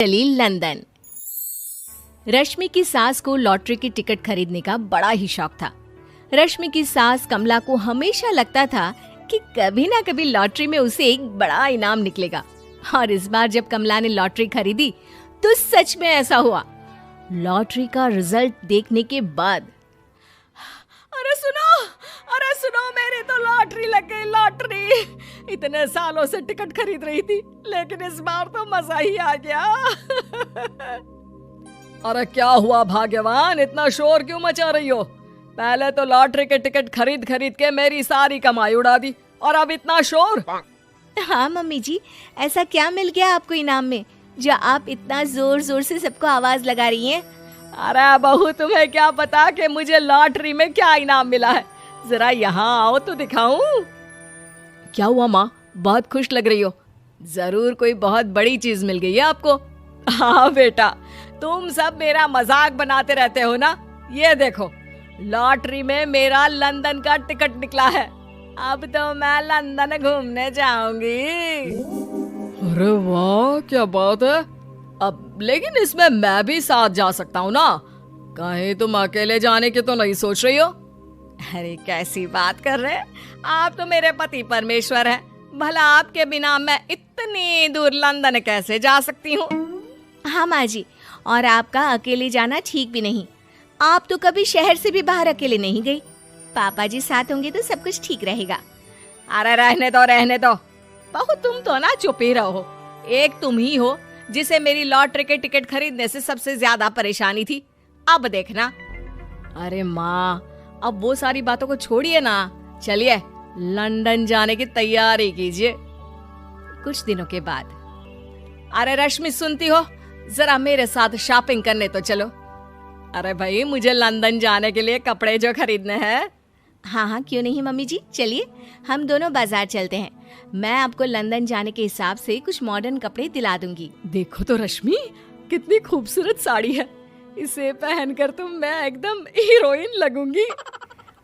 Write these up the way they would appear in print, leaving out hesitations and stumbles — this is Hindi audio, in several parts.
चली लंदन। रश्मि की सास को लॉटरी की टिकट खरीदने का बड़ा ही शौक था। रश्मि की सास कमला को हमेशा लगता था कि कभी ना कभी लॉटरी में उसे एक बड़ा इनाम निकलेगा, और इस बार जब कमला ने लॉटरी खरीदी तो सच में ऐसा हुआ। लॉटरी का रिजल्ट देखने के बाद अरे सुनो मेरी तो लॉटरी लग गई, लॉटरी। इतने सालों से टिकट खरीद रही थी, लेकिन इस बार तो मजा ही आ गया। अरे क्या हुआ भाग्यवान, इतना शोर क्यों मचा रही हो? पहले तो लॉटरी के टिकट खरीद खरीद के मेरी सारी कमाई उड़ा दी, और अब इतना शोर। हाँ मम्मी जी, ऐसा क्या मिल गया आपको इनाम में जो आप इतना जोर जोर से सबको आवाज लगा रही हैं? अरे बहू, तुम्हें क्या पता कि मुझे लॉटरी में क्या इनाम मिला है? जरा यहाँ आओ तो दिखाऊं। क्या हुआ माँ, बहुत खुश लग रही हो? जरूर कोई बहुत बड़ी चीज मिल गई है आपको। हाँ बेटा, तुम सब मेरा मजाक बनाते रहते हो ना। ये देखो, लॉटरी में मेरा लंदन का टिकट निकला है। अब तो मैं लंदन घूमने जाऊंगी। अरे वाह, क्या बात है। अब लेकिन इसमें मैं भी साथ जा सकता हूँ ना? कहीं तुम अकेले जाने की तो नहीं सोच रही हो? अरे कैसी बात कर रहे हैं आप, तो मेरे पति परमेश्वर हैं। भला आपके बिना मैं इतनी दूर लंदन कैसे जा सकती हूँ? हाँ माँ जी, और आपका अकेले जाना ठीक भी नहीं। आप तो कभी शहर से भी बाहर अकेले नहीं गई। पापा जी साथ होंगे तो सब कुछ ठीक रहेगा। अरे रहने दो बहू, तुम तो ना चुप ही रहो। एक तुम ही हो जिसे मेरी लॉटरी के टिकट खरीदने से सबसे ज्यादा परेशानी थी। अब देखना। अरे माँ, अब वो सारी बातों को छोड़िए ना, चलिए लंदन जाने की तैयारी कीजिए। कुछ दिनों के बाद, अरे रश्मि सुनती हो, जरा मेरे साथ शॉपिंग करने तो चलो। अरे भाई, मुझे लंदन जाने के लिए कपड़े जो खरीदने हैं। हाँ हाँ, क्यों नहीं मम्मी जी, चलिए हम दोनों बाजार चलते हैं। मैं आपको लंदन जाने के हिसाब से कुछ मॉडर्न कपड़े दिला दूंगी। देखो तो रश्मि, कितनी खूबसूरत साड़ी है। इसे पहनकर तो मैं एकदम हीरोइन लगूंगी।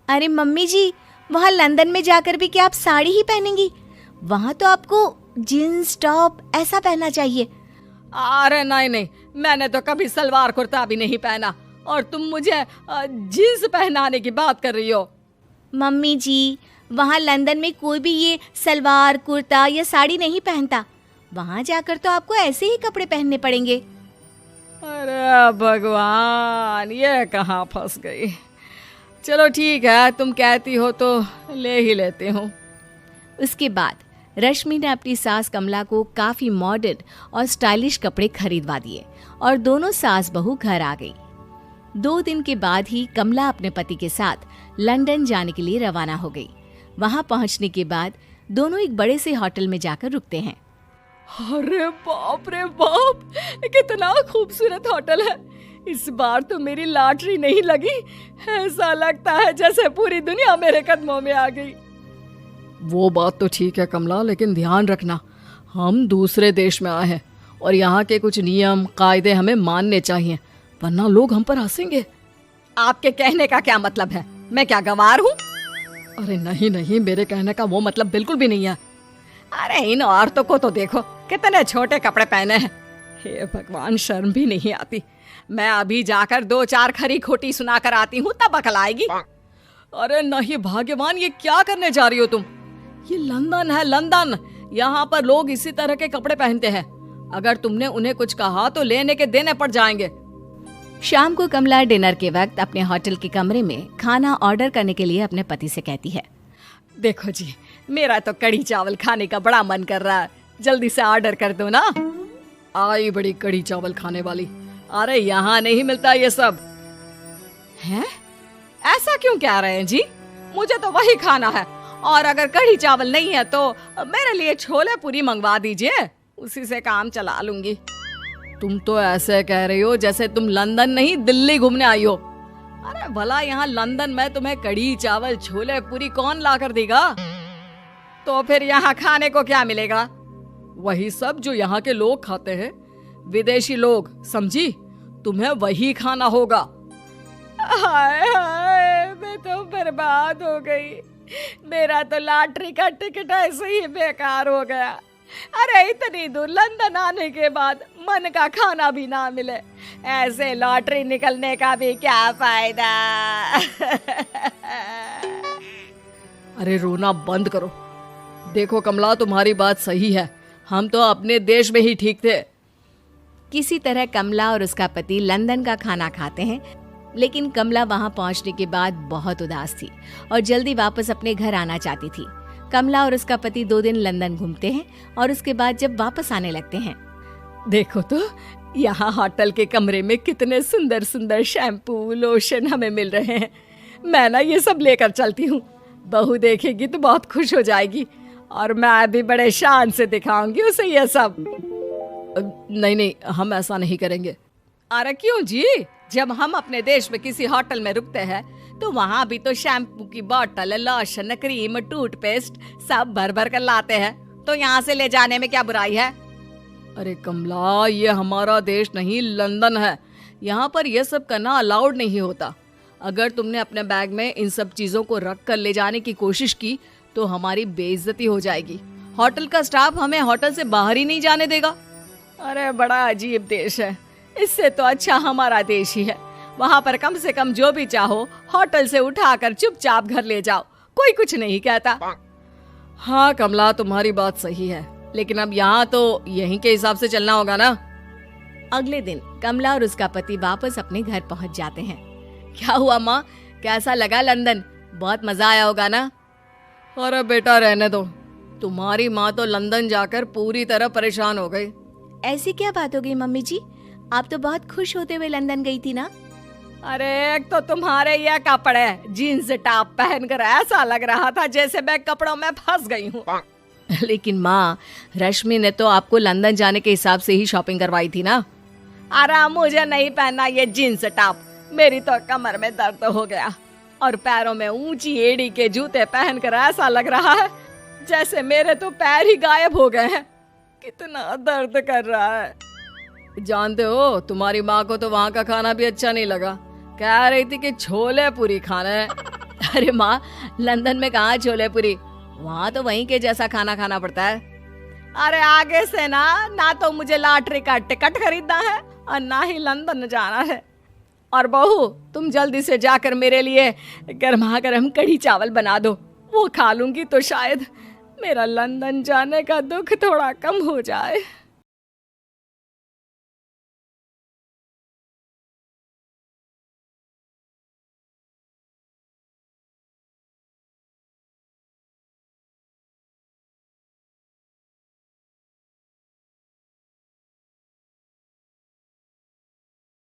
अरे मम्मी जी, वहाँ लंदन में जाकर भी क्या आप साड़ी ही पहनेंगी? वहाँ तो आपको जीन्स टॉप ऐसा पहनना चाहिए। अरे नहीं, मैंने तो कभी सलवार कुर्ता भी नहीं पहना, और तुम मुझे जीन्स पहनाने की बात कर रही हो। मम्मी जी, वहाँ लंदन में कोई भी ये सलवार कुर्ता या साड़ी नहीं पहनता। वहाँ जाकर तो आपको ऐसे ही कपड़े पहनने पड़ेंगे। अरे भगवान, ये कहाँ फंस गई। चलो ठीक है, तुम कहती हो तो ले ही लेती हूँ। उसके बाद रश्मि ने अपनी सास कमला को काफी मॉडर्न और स्टाइलिश कपड़े खरीदवा दिए, और दोनों सास बहू घर आ गई। 2 दिन के बाद ही कमला अपने पति के साथ लंदन जाने के लिए रवाना हो गई। वहां पहुंचने के बाद दोनों एक बड़े से होटल में जाकर रुकते हैं। अरे बाप रे बाप, कितना खूबसूरत होटल है। इस बार तो मेरी लॉटरी नहीं लगी। ऐसा लगता है जैसे पूरी दुनिया मेरे कदमों में आ गई। वो बात तो ठीक है कमला, लेकिन ध्यान रखना, हम दूसरे देश में आए हैं और यहाँ के कुछ नियम कायदे हमें मानने चाहिए, वरना लोग हम पर हंसेंगे। आपके कहने का क्या मतलब है? मैं क्या गंवार हूँ? अरे नहीं, मेरे कहने का वो मतलब बिल्कुल भी नहीं है। अरे इन औरतों को तो देखो, कितने छोटे कपड़े पहने हैं। हे भगवान, शर्म भी नहीं आती। मैं अभी जाकर 2-4 खरी खोटी सुना कर आती हूँ, तब अकल आएगी। अरे नहीं भाग्यवान, ये क्या करने जा रही हो तुम? ये लंदन है, लंदन। यहाँ पर लोग इसी तरह के कपड़े पहनते हैं। अगर तुमने उन्हें कुछ कहा तो लेने के देने पड़ जाएंगे। शाम को कमला डिनर के वक्त अपने होटल के कमरे में खाना ऑर्डर करने के लिए अपने पति से कहती है। देखो जी, मेरा तो कढ़ी चावल खाने का बड़ा मन कर रहा है, जल्दी से ऑर्डर कर दो ना। आई बड़ी कढ़ी चावल खाने वाली। अरे यहाँ नहीं मिलता ये सब। हैं? ऐसा क्यों कह रहे हैं जी? मुझे तो वही खाना है, और अगर कढ़ी चावल नहीं है तो मेरे लिए छोले पूरी मंगवा दीजिए, उसी से काम चला लूंगी। तुम तो ऐसे कह रही हो जैसे तुम लंदन नहीं दिल्ली घूमने आई हो। अरे भला यहाँ लंदन में तुम्हें कढ़ी चावल छोले पूरी कौन ला कर देगा? तो फिर यहाँ खाने को क्या मिलेगा? वही सब जो यहाँ के लोग खाते हैं, विदेशी लोग, समझी? तुम्हें वही खाना होगा। हाय हाय, मैं तो बर्बाद हो गई। मेरा तो लॉटरी का टिकट ऐसे ही बेकार हो गया। अरे इतनी दूर लंदन आने के बाद मन का खाना भी ना मिले, ऐसे लॉटरी निकलने का भी क्या फायदा। अरे रोना बंद करो। देखो कमला, तुम्हारी बात सही है, हम तो अपने देश में ही ठीक थे। किसी तरह कमला और उसका पति लंदन का खाना खाते हैं, लेकिन कमला वहां पहुंचने के बाद बहुत उदास थी और जल्दी वापस अपने घर आना चाहती थी। कमला और उसका पति 2 दिन लंदन घूमते हैं और उसके बाद जब वापस आने लगते हैं, देखो तो यहाँ होटल के कमरे में कितने सुंदर सुंदर शैम्पू लोशन हमें मिल रहे हैं। मैं ना ये सब लेकर चलती हूँ, बहू देखेगी तो बहुत खुश हो जाएगी और मैं भी बड़े शान से दिखाऊंगी उसे ये सब। नहीं नहीं, हम ऐसा नहीं करेंगे। अरे क्यों जी, जब हम अपने देश में किसी होटल में रुकते हैं तो वहाँ भी तो शैम्पू की बोतल, लोशन, क्रीम, टूथपेस्ट सब भर भर कर लाते हैं, तो यहाँ से ले जाने में क्या बुराई है। अरे कमला, ये हमारा देश नहीं लंदन है, यहाँ पर यह सब करना अलाउड नहीं होता। अगर तुमने अपने बैग में इन सब चीजों को रख कर ले जाने की कोशिश की तो हमारी बेइज्जती हो जाएगी। होटल का स्टाफ हमें होटल से बाहर ही नहीं जाने देगा। अरे बड़ा अजीब देश है, इससे तो अच्छा हमारा देश ही है। वहाँ पर कम से कम जो भी चाहो होटल से उठाकर चुपचाप घर ले जाओ, कोई कुछ नहीं कहता। हाँ कमला, तुम्हारी बात सही है, लेकिन अब यहाँ तो यहीं के हिसाब से चलना होगा ना। अगले दिन कमला और उसका पति वापस अपने घर पहुंच जाते हैं। क्या हुआ माँ, कैसा लगा लंदन? बहुत मजा आया होगा ना? अरे बेटा रहने दो, तुम्हारी माँ तो लंदन जाकर पूरी तरह परेशान हो गई। ऐसी क्या बात हो गई मम्मी जी? आप तो बहुत खुश होते हुए लंदन गई थी ना। अरे एक तो तुम्हारे ये कपड़े जीन्स टॉप पहनकर ऐसा लग रहा था जैसे मैं कपड़ों में फंस गई हूँ। लेकिन माँ, रश्मि ने तो आपको लंदन जाने के हिसाब से ही शॉपिंग करवाई थी ना। अरे मुझे नहीं पहनना ये जीन्स टॉप, मेरी तो कमर में दर्द हो गया और पैरों में ऊंची एड़ी के जूते पहनकर ऐसा लग रहा है जैसे मेरे तो पैर ही गायब हो गए हैं। कितना दर्द कर रहा है। जानते हो, तुम्हारी माँ को तो वहाँ का खाना भी अच्छा नहीं लगा, कह रही थी कि छोले पूरी खाना है। अरे माँ, लंदन में कहाँ छोले पूरी, वहाँ तो वहीं के जैसा खाना खाना पड़ता है। अरे आगे से ना तो मुझे लॉटरी का टिकट खरीदना है और ना ही लंदन जाना है। और बहू, तुम जल्दी से जाकर मेरे लिए गर्मा गर्म कढ़ी चावल बना दो, वो खा लूंगी तो शायद मेरा लंदन जाने का दुख थोड़ा कम हो जाए।